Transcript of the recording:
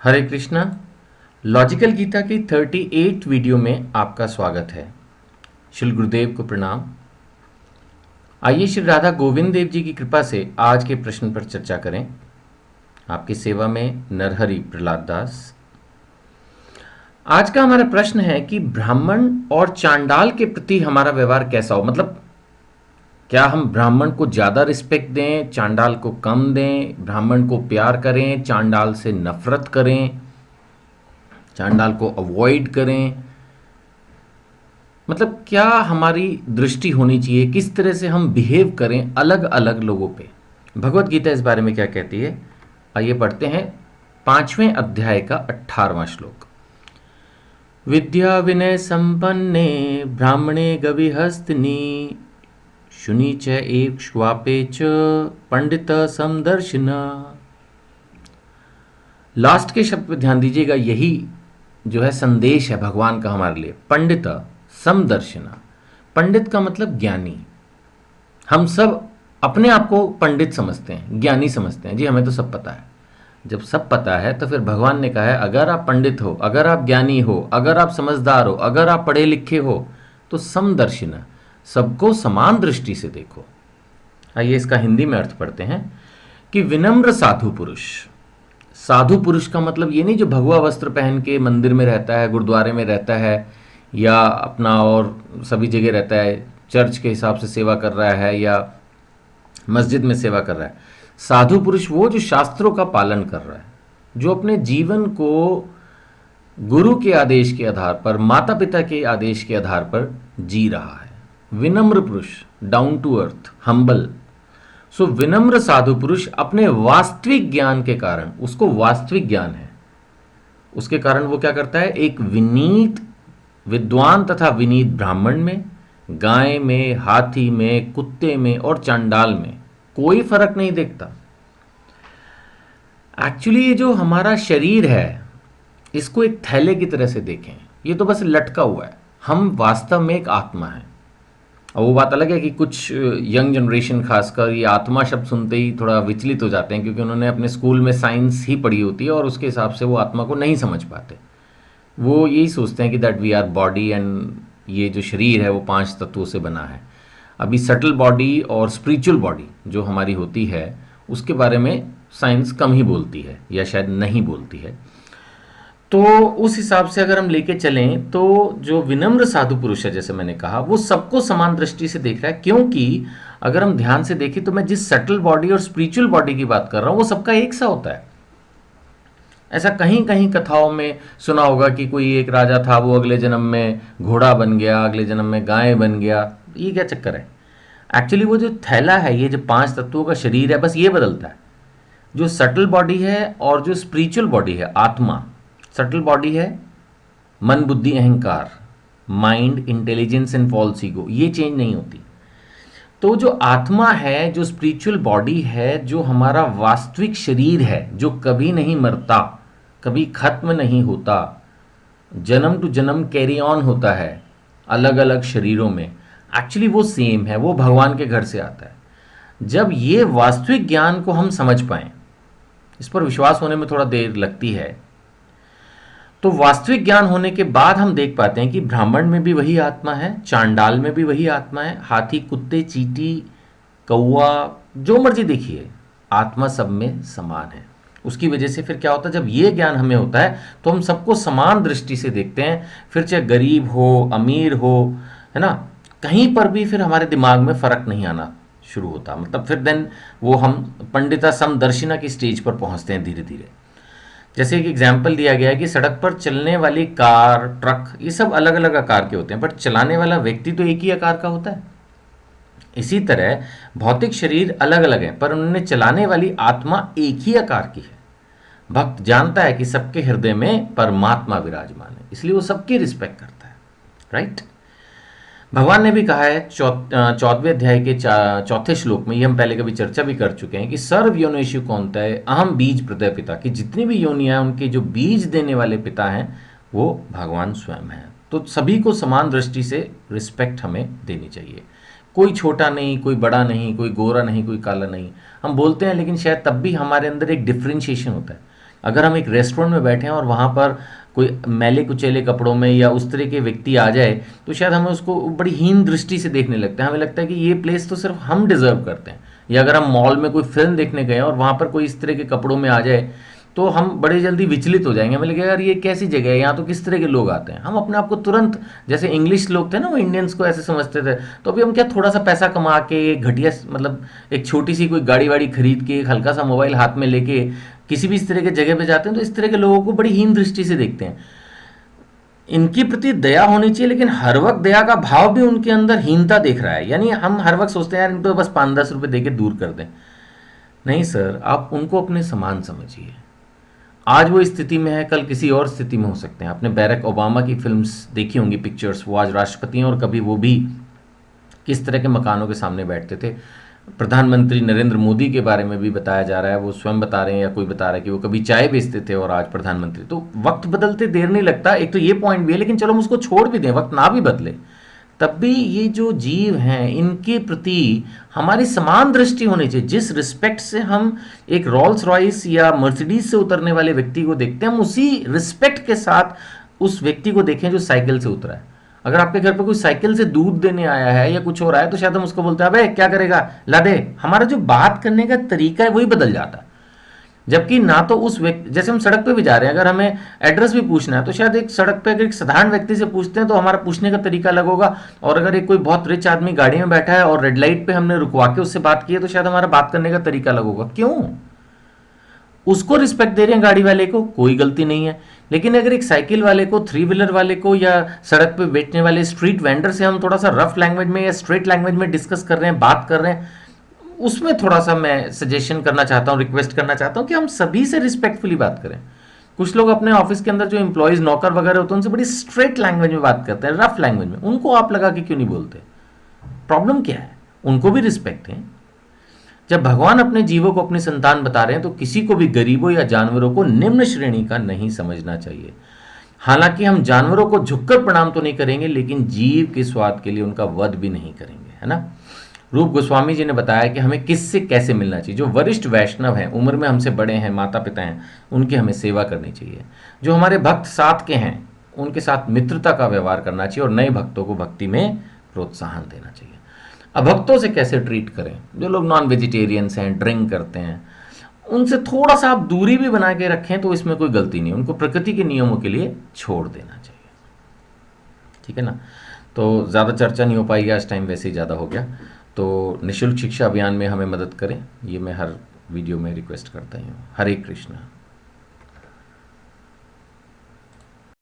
हरे Krishna. Logical Gita की 38 video में आपका स्वागत है। श्री गुरुदेव को प्रणाम। आइए श्री राधा गोविंद देव जी की कृपा से आज के प्रश्न पर चर्चा करें। आपकी सेवा में नरहरि प्रहलाद दास। आज का हमारा प्रश्न है कि ब्राह्मण और चांडाल के प्रति हमारा व्यवहार कैसा हो। मतलब क्या हम ब्राह्मण को ज़्यादा रिस्पेक्ट दें, चांडाल को कम दें, ब्राह्मण को प्यार करें, चांडाल से नफरत करें, चांडाल को अवॉइड करें। मतलब क्या हमारी दृष्टि होनी चाहिए, किस तरह से हम बिहेव करें अलग अलग लोगों पे। भगवत गीता इस बारे में क्या कहती है, आइए पढ़ते हैं 5वें अध्याय का 18वां श्लोक। विद्या विनय संपन्ने ब्राह्मणे गविहस्तिनी शुनि च एक्ष्वापे च पंडित समदर्शिन। लास्ट के शब्द पे ध्यान दीजिएगा, यही जो है संदेश है भगवान का हमारे लिए। पंडित समदर्शिना, पंडित का मतलब ज्ञानी। हम सब अपने आप को पंडित समझते हैं, ज्ञानी समझते हैं, जी हमें तो सब पता है। जब सब पता है तो फिर भगवान ने कहा है अगर आप पंडित हो, अगर आप ज्ञानी हो, अगर आप समझदार हो, अगर आप पढ़े लिखे हो तो समदर्शिना, सबको समान दृष्टि से देखो। आइए इसका हिंदी में अर्थ पढ़ते हैं कि विनम्र साधु पुरुष। साधु पुरुष का मतलब ये नहीं जो भगवा वस्त्र पहन के मंदिर में रहता है, गुरुद्वारे में रहता है, या अपना और सभी जगह रहता है, चर्च के हिसाब से सेवा कर रहा है या मस्जिद में सेवा कर रहा है। साधु पुरुष वो जो शास्त्रों का पालन कर रहा है, जो अपने जीवन को गुरु के आदेश के आधार पर, माता पिता के आदेश के आधार पर जी रहा है। विनम्र पुरुष, डाउन टू अर्थ, हम्बल। सो विनम्र साधु पुरुष अपने वास्तविक ज्ञान के कारण, उसको वास्तविक ज्ञान है, उसके कारण वो क्या करता है, एक विनीत विद्वान तथा विनीत ब्राह्मण में, गाय में, हाथी में, कुत्ते में और चांडाल में कोई फर्क नहीं देखता। एक्चुअली ये जो हमारा शरीर है, इसको एक थैले की तरह से देखें, ये तो बस लटका हुआ है। हम वास्तव में एक आत्मा है। और वो बात अलग है कि कुछ यंग जनरेशन खासकर ये आत्मा शब्द सुनते ही थोड़ा विचलित हो जाते हैं, क्योंकि उन्होंने अपने स्कूल में साइंस ही पढ़ी होती है और उसके हिसाब से वो आत्मा को नहीं समझ पाते। वो यही सोचते हैं कि that we are body and ये जो शरीर है वो 5 तत्वों से बना है। अभी सटल बॉडी और स्पिरिचुअल बॉडी जो हमारी होती है उसके बारे में साइंस कम ही बोलती है या शायद नहीं बोलती है। तो उस हिसाब से अगर हम लेके चलें तो जो विनम्र साधु पुरुष है, जैसे मैंने कहा, वो सबको समान दृष्टि से देख रहा है। क्योंकि अगर हम ध्यान से देखें तो मैं जिस सटल बॉडी और स्पिरिचुअल बॉडी की बात कर रहा हूं वो सबका एक सा होता है। ऐसा कहीं कहीं कथाओं में सुना होगा कि कोई एक राजा था, वो अगले जन्म में घोड़ा बन गया, अगले जन्म में गाय बन गया। ये क्या चक्कर है? एक्चुअली वो जो थैला है, ये जो 5 तत्वों का शरीर है, बस ये बदलता है। जो सटल बॉडी है और जो स्पिरिचुअल बॉडी है, आत्मा। सटल बॉडी है मन, बुद्धि, अहंकार, mind, intelligence and false ego, ये चेंज नहीं होती। तो जो आत्मा है, जो स्पिरिचुअल बॉडी है, जो हमारा वास्तविक शरीर है, जो कभी नहीं मरता, कभी खत्म नहीं होता, जन्म टू जन्म कैरी ऑन होता है अलग अलग शरीरों में, एक्चुअली वो सेम है, वो भगवान के घर से आता है। जब ये वास्तविक ज्ञान को हम समझ पाएं, इस पर विश्वास होने में थोड़ा देर लगती है, तो वास्तविक ज्ञान होने के बाद हम देख पाते हैं कि ब्राह्मण में भी वही आत्मा है, चांडाल में भी वही आत्मा है, हाथी, कुत्ते, चींटी, कौवा, जो मर्जी देखिए, आत्मा सब में समान है। उसकी वजह से फिर क्या होता है, जब ये ज्ञान हमें होता है तो हम सबको समान दृष्टि से देखते हैं। फिर चाहे गरीब हो, अमीर हो, है ना, कहीं पर भी फिर हमारे दिमाग में फर्क नहीं आना शुरू होता। मतलब फिर देन वो हम पंडिता समदर्शिना की स्टेज पर पहुंचते हैं धीरे धीरे। जैसे एक एग्जाम्पल दिया गया है कि सड़क पर चलने वाली कार, ट्रक, ये सब अलग अलग आकार के होते हैं, पर चलाने वाला व्यक्ति तो एक ही आकार का होता है। इसी तरह भौतिक शरीर अलग अलग है, पर उन्हें चलाने वाली आत्मा एक ही आकार की है। भक्त जानता है कि सबके हृदय में परमात्मा विराजमान है, इसलिए वो सबकी रिस्पेक्ट करता है। राइट? भगवान ने भी कहा है 14वें अध्याय के 4थे श्लोक में, ये हम पहले कभी चर्चा भी कर चुके हैं, कि सर्व योनिषु कौनता है अहम बीज प्रदय पिता, कि जितनी भी योनियां हैं उनके जो बीज देने वाले पिता हैं वो भगवान स्वयं हैं। तो सभी को समान दृष्टि से रिस्पेक्ट हमें देनी चाहिए। कोई छोटा नहीं, कोई बड़ा नहीं, कोई गोरा नहीं, कोई काला नहीं। हम बोलते हैं लेकिन शायद तब भी हमारे अंदर एक डिफ्रेंशिएशन होता है अगर हम एक रेस्टोरेंट में बैठे हैं और वहाँ पर कोई मैले कुचेले कपड़ों में या उस तरह के व्यक्ति आ जाए, तो शायद हमें उसको बड़ी हीन दृष्टि से देखने लगते हैं। हमें लगता है कि ये प्लेस तो सिर्फ हम डिजर्व करते हैं। या अगर हम मॉल में कोई फिल्म देखने गए और वहाँ पर कोई इस तरह के कपड़ों में आ जाए, तो हम बड़े जल्दी विचलित हो जाएंगे। हमें लगेगा यार ये कैसी जगह है, यहाँ तो किस तरह के लोग आते हैं। हम अपने आप को तुरंत, जैसे इंग्लिश लोग थे ना, वो इंडियंस को ऐसे समझते थे, तो अभी हम क्या थोड़ा सा पैसा कमा के एक घटिया मतलब एक छोटी सी कोई गाड़ी वाड़ी खरीद के एक हल्का सा मोबाइल हाथ में लेके किसी भी इस तरह के जगह पे जाते हैं, तो इस तरह के लोगों को बड़ी हीन दृष्टि से देखते हैं। इनके प्रति दया होनी चाहिए, लेकिन हर वक्त दया का भाव भी उनके अंदर हीनता देख रहा है। यानी हम हर वक्त सोचते हैं यार इनको बस 5-10 रुपए दे के दूर कर दें। नहीं सर, आप उनको अपने समान समझिए। आज वो स्थिति में है, कल किसी और स्थिति में हो सकते हैं। आपने बैरक ओबामा की फिल्म्स देखी होंगी, पिक्चर्स। वो आज राष्ट्रपति हैं और कभी वो भी किस तरह के मकानों के सामने बैठते थे। प्रधानमंत्री नरेंद्र मोदी के बारे में भी बताया जा रहा है, वो स्वयं बता रहे हैं या कोई बता रहा है कि वो कभी चाय बेचते थे और आज प्रधानमंत्री। तो वक्त बदलते देर नहीं लगता, एक तो ये पॉइंट भी है। लेकिन चलो हम उसको छोड़ भी दें, वक्त ना भी बदले, तब भी ये जो जीव हैं इनके प्रति हमारी समान दृष्टि होनी चाहिए। जिस रिस्पेक्ट से हम एक रॉल्स रॉयस या मर्सिडीज से उतरने वाले व्यक्ति को देखते हैं, हम उसी रिस्पेक्ट के साथ उस व्यक्ति को देखें जो साइकिल से उतरा है। अगर आपके घर पे कोई साइकिल से दूध देने आया है या कुछ हो रहा है, तो शायद हम उसको बोलते हैं अबे क्या करेगा, ला दे। हमारा जो बात करने का तरीका है वही बदल जाता है। जबकि ना तो उस व्यक्ति, जैसे हम सड़क पे भी जा रहे हैं, अगर हमें एड्रेस भी पूछना है, तो शायद एक सड़क पे अगर एक साधारण व्यक्ति से पूछते हैं तो हमारा पूछने का तरीका अलग होगा। और अगर एक कोई बहुत रिच आदमी गाड़ी में बैठा है और रेड लाइट पे हमने रुकवा के उससे बात की है, तो शायद हमारा बात करने का तरीका अलग होगा। क्यों? उसको रिस्पेक्ट दे रहे हैं, गाड़ी वाले को कोई गलती नहीं है। लेकिन अगर एक साइकिल वाले को, थ्री व्हीलर वाले को या सड़क पे बेचने वाले स्ट्रीट वेंडर से हम थोड़ा सा रफ लैंग्वेज में या स्ट्रेट लैंग्वेज में डिस्कस कर रहे हैं, बात कर रहे हैं, उसमें थोड़ा सा मैं सजेशन करना चाहता हूँ, रिक्वेस्ट करना चाहता हूँ कि हम सभी से रिस्पेक्टफुली बात करें। कुछ लोग अपने ऑफिस के अंदर जो एम्प्लॉयज नौकर वगैरह होते हैं उनसे बड़ी स्ट्रेट लैंग्वेज में बात करते हैं, रफ लैंग्वेज में। उनको आप लगा के क्यों नहीं बोलते? प्रॉब्लम क्या है? उनको भी रिस्पेक्ट है। जब भगवान अपने जीवों को अपनी संतान बता रहे हैं, तो किसी को भी गरीबों या जानवरों को निम्न श्रेणी का नहीं समझना चाहिए। हालांकि हम जानवरों को झुककर प्रणाम तो नहीं करेंगे, लेकिन जीव के स्वाद के लिए उनका वध भी नहीं करेंगे, है ना। रूप गोस्वामी जी ने बताया कि हमें किससे कैसे मिलना चाहिए। जो वरिष्ठ वैष्णव हैं, उम्र में हमसे बड़े हैं, माता पिता हैं, उनकी हमें सेवा करनी चाहिए। जो हमारे भक्त साथ के हैं, उनके साथ मित्रता का व्यवहार करना चाहिए और नए भक्तों को भक्ति में प्रोत्साहन देना चाहिए। अभक्तों से कैसे ट्रीट करें? जो लोग नॉन वेजिटेरियंस हैं, ड्रिंक करते हैं, उनसे थोड़ा सा आप दूरी भी बना के रखें तो इसमें कोई गलती नहीं। उनको प्रकृति के नियमों के लिए छोड़ देना चाहिए, ठीक है ना। तो ज़्यादा चर्चा नहीं हो पाएगी आज, टाइम वैसे ही ज़्यादा हो गया। तो निःशुल्क शिक्षा अभियान में हमें मदद करें, ये मैं हर वीडियो में रिक्वेस्ट करता ही हूँ। हरे कृष्णा।